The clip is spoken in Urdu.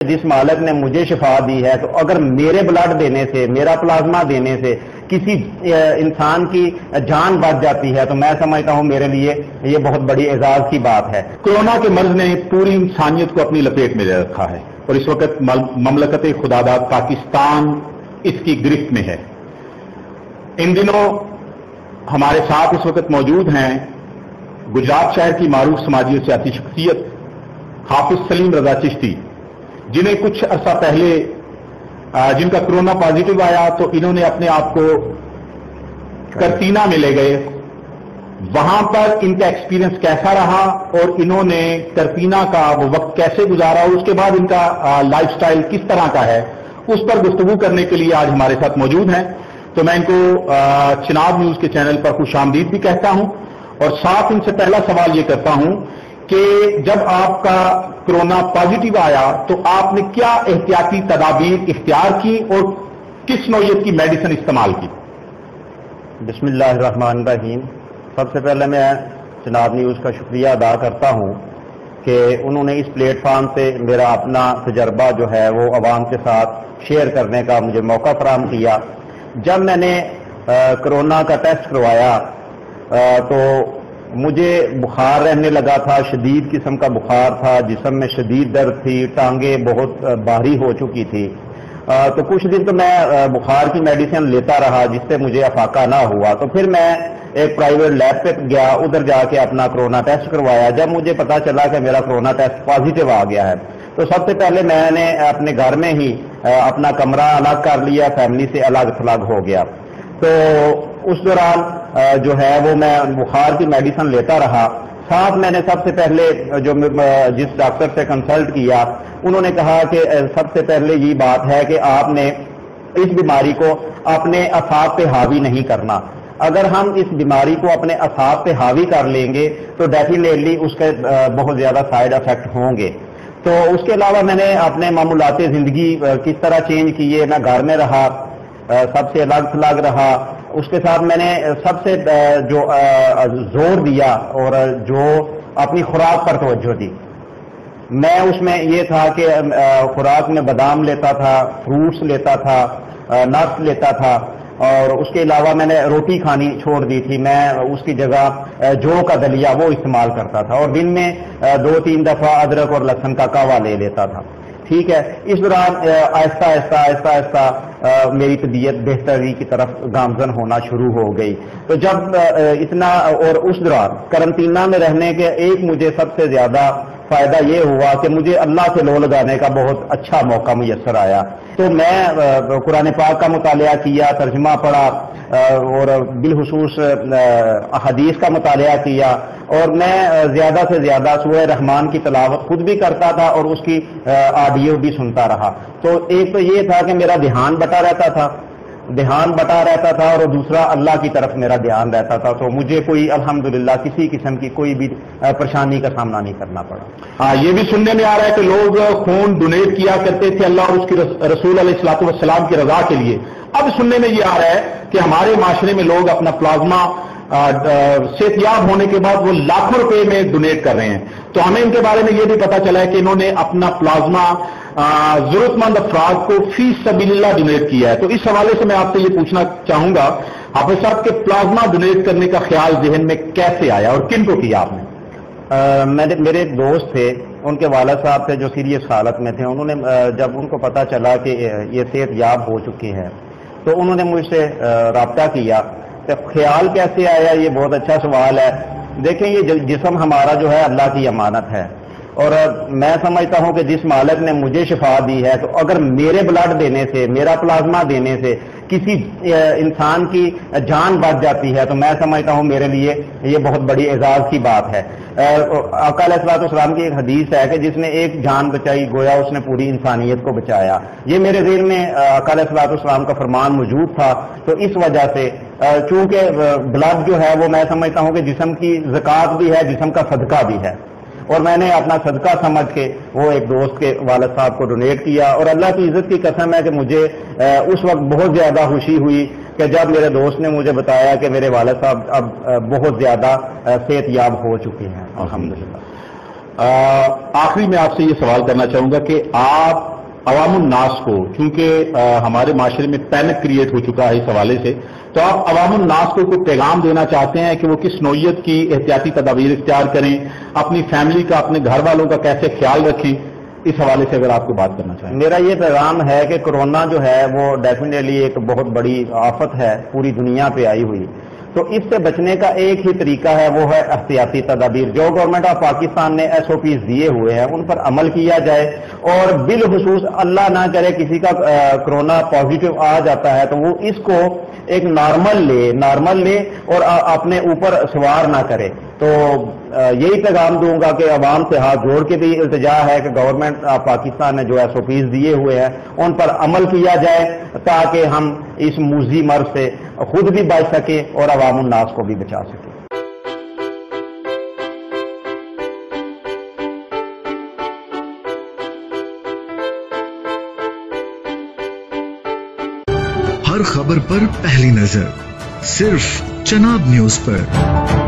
جس مالک نے مجھے شفا دی ہے، تو اگر میرے بلڈ دینے سے، میرا پلازما دینے سے کسی انسان کی جان بچ جاتی ہے تو میں سمجھتا ہوں میرے لیے یہ بہت بڑی اعزاز کی بات ہے۔ کورونا کے مرض نے پوری انسانیت کو اپنی لپیٹ میں لے رکھا ہے اور اس وقت مملکت خداداد پاکستان اس کی گرفت میں ہے۔ ان دنوں ہمارے ساتھ اس وقت موجود ہیں گجرات شہر کی معروف سماجی اور سیاسی شخصیت حافظ سلیم رضا چشتی، جنہیں کچھ عرصہ پہلے جن کا کورونا پازیٹو آیا تو انہوں نے اپنے آپ کو کرتینا میں لے گئے۔ وہاں پر ان کا ایکسپیرینس کیسا رہا اور انہوں نے کرتینا کا وہ وقت کیسے گزارا اور اس کے بعد ان کا لائف سٹائل کس طرح کا ہے، اس پر گفتگو کرنے کے لیے آج ہمارے ساتھ موجود ہیں۔ تو میں ان کو چناب نیوز کے چینل پر خوش آمدید بھی کہتا ہوں اور ساتھ ان سے پہلا سوال یہ کرتا ہوں کہ جب آپ کا کورونا پازیٹو آیا تو آپ نے کیا احتیاطی تدابیر اختیار کی اور کس نوعیت کی میڈیسن استعمال کی؟ بسم اللہ الرحمن الرحیم۔ سب سے پہلے میں چناب نیوز کا شکریہ ادا کرتا ہوں کہ انہوں نے اس پلیٹ فارم سے میرا اپنا تجربہ جو ہے وہ عوام کے ساتھ شیئر کرنے کا مجھے موقع فراہم کیا۔ جب میں نے کورونا کا ٹیسٹ کروایا تو مجھے بخار رہنے لگا تھا، شدید قسم کا بخار تھا، جسم میں شدید درد تھی، ٹانگیں بہت بھاری ہو چکی تھی۔ تو کچھ دن تو میں بخار کی میڈیسن لیتا رہا جس سے مجھے افاقہ نہ ہوا۔ تو پھر میں ایک پرائیویٹ لیب پہ گیا، ادھر جا کے اپنا کورونا ٹیسٹ کروایا۔ جب مجھے پتا چلا کہ میرا کورونا ٹیسٹ پازیٹو آ گیا ہے تو سب سے پہلے میں نے اپنے گھر میں ہی اپنا کمرہ الگ کر لیا، فیملی سے الگ تھلگ ہو گیا۔ تو اس دوران جو ہے وہ میں بخار کی میڈیسن لیتا رہا۔ ساتھ میں نے سب سے پہلے جو جس ڈاکٹر سے کنسلٹ کیا انہوں نے کہا کہ سب سے پہلے یہ بات ہے کہ آپ نے اس بیماری کو اپنے اعصاب پہ حاوی نہیں کرنا۔ اگر ہم اس بیماری کو اپنے اعصاب پہ حاوی کر لیں گے تو ڈیفینیٹلی اس کے بہت زیادہ سائیڈ افیکٹ ہوں گے۔ تو اس کے علاوہ میں نے اپنے معمولات زندگی کس طرح چینج کیے، میں گھر میں رہا، سب سے الگ تھلگ رہا۔ اس کے ساتھ میں نے سب سے جو زور دیا اور جو اپنی خوراک پر توجہ دی، میں اس میں یہ تھا کہ خوراک میں بادام لیتا تھا، فروٹس لیتا تھا، نٹس لیتا تھا، اور اس کے علاوہ میں نے روٹی کھانی چھوڑ دی تھی۔ میں اس کی جگہ جو کا دلیا وہ استعمال کرتا تھا اور دن میں 2-3 دفعہ ادرک اور لہسن کا قہوہ لے لیتا تھا۔ ٹھیک ہے، اس دوران آہستہ آہستہ آہستہ میری طبیعت بہتری کی طرف گامزن ہونا شروع ہو گئی۔ تو جب اتنا اور اس دوران قرنطینہ میں رہنے کے ایک مجھے سب سے زیادہ فائدہ یہ ہوا کہ مجھے اللہ سے لو لگانے کا بہت اچھا موقع میسر آیا۔ تو میں قرآن پاک کا مطالعہ کیا، ترجمہ پڑھا اور بالخصوص احادیث کا مطالعہ کیا، اور میں زیادہ سے زیادہ سورہ رحمان کی تلاوت خود بھی کرتا تھا اور اس کی آڈیو بھی سنتا رہا۔ تو ایک تو یہ تھا کہ میرا دھیان بٹا رہتا تھا اور دوسرا اللہ کی طرف میرا دھیان رہتا تھا۔ تو مجھے کوئی الحمدللہ کسی قسم کی کوئی بھی پریشانی کا سامنا نہیں کرنا پڑا۔ ہاں، یہ بھی سننے میں آ رہا ہے کہ لوگ خون ڈونیٹ کیا کرتے تھے اللہ اور اس کی رسول علیہ الصلوۃ والسلام کی رضا کے لیے۔ اب سننے میں یہ آ رہا ہے کہ ہمارے معاشرے میں لوگ اپنا پلازما صحت یاب ہونے کے بعد وہ لاکھوں روپے میں ڈونیٹ کر رہے ہیں۔ تو ہمیں ان کے بارے میں یہ بھی پتا چلا ہے کہ انہوں نے اپنا پلازما ضرورت مند افراد کو فی سبیل اللہ ڈونیٹ کیا ہے۔ تو اس حوالے سے میں آپ سے یہ پوچھنا چاہوں گا حافظ صاحب کہ پلازما ڈونیٹ کرنے کا خیال ذہن میں کیسے آیا اور کن کو کیا آپ نے؟ میرے ایک دوست تھے، ان کے والد صاحب تھے جو سیریس حالت میں تھے۔ انہوں نے جب ان کو پتا چلا کہ یہ صحت یاب ہو چکی ہے تو انہوں نے مجھ سے رابطہ کیا۔ تو خیال کیسے آیا، یہ بہت اچھا سوال ہے۔ دیکھیں، یہ جسم ہمارا جو ہے اللہ کی امانت ہے، اور میں سمجھتا ہوں کہ جس مالک نے مجھے شفا دی ہے تو اگر میرے بلڈ دینے سے، میرا پلازما دینے سے کسی انسان کی جان بچ جاتی ہے تو میں سمجھتا ہوں میرے لیے یہ بہت بڑی اعزاز کی بات ہے۔ آقا علیہ الصلوۃ والسلام کی ایک حدیث ہے کہ جس نے ایک جان بچائی گویا اس نے پوری انسانیت کو بچایا۔ یہ میرے ذہن میں آقا علیہ الصلوۃ والسلام کا فرمان موجود تھا، تو اس وجہ سے چونکہ بلڈ جو ہے وہ میں سمجھتا ہوں کہ جسم کی زکوٰۃ بھی ہے، جسم کا صدقہ بھی ہے، اور میں نے اپنا صدقہ سمجھ کے وہ ایک دوست کے والد صاحب کو ڈونیٹ کیا۔ اور اللہ کی عزت کی قسم ہے کہ مجھے اس وقت بہت زیادہ خوشی ہوئی کہ جب میرے دوست نے مجھے بتایا کہ میرے والد صاحب اب بہت زیادہ صحت یاب ہو چکے ہیں الحمدللہ۔ آخری میں آپ سے یہ سوال کرنا چاہوں گا کہ آپ عوام الناس کو، چونکہ ہمارے معاشرے میں پینک کریٹ ہو چکا ہے اس حوالے سے، تو آپ عوام الناس کو کوئی پیغام دینا چاہتے ہیں کہ وہ کس نوعیت کی احتیاطی تدابیر اختیار کریں، اپنی فیملی کا، اپنے گھر والوں کا کیسے خیال رکھیں، اس حوالے سے اگر آپ کو بات کرنا چاہیں؟ میرا یہ پیغام ہے کہ کورونا جو ہے وہ ڈیفینیٹلی ایک بہت بڑی آفت ہے پوری دنیا پہ آئی ہوئی، تو اس سے بچنے کا ایک ہی طریقہ ہے، وہ ہے احتیاطی تدابیر۔ جو گورنمنٹ آف پاکستان نے SOPs دیے ہوئے ہیں ان پر عمل کیا جائے، اور بالخصوص اللہ نہ کرے کسی کا کرونا پازیٹو آ جاتا ہے تو وہ اس کو ایک نارمل لے اور اپنے اوپر سوار نہ کرے۔ تو یہی پیغام دوں گا کہ عوام سے ہاتھ جوڑ کے بھی التجا ہے کہ گورنمنٹ آف پاکستان نے جو SOPs دیے ہوئے ہیں ان پر عمل کیا جائے، تاکہ ہم اس موذی مرض سے خود بھی بچ سکیں اور عوام الناس کو بھی بچا سکیں۔ ہر خبر پر پہلی نظر صرف چناب نیوز پر۔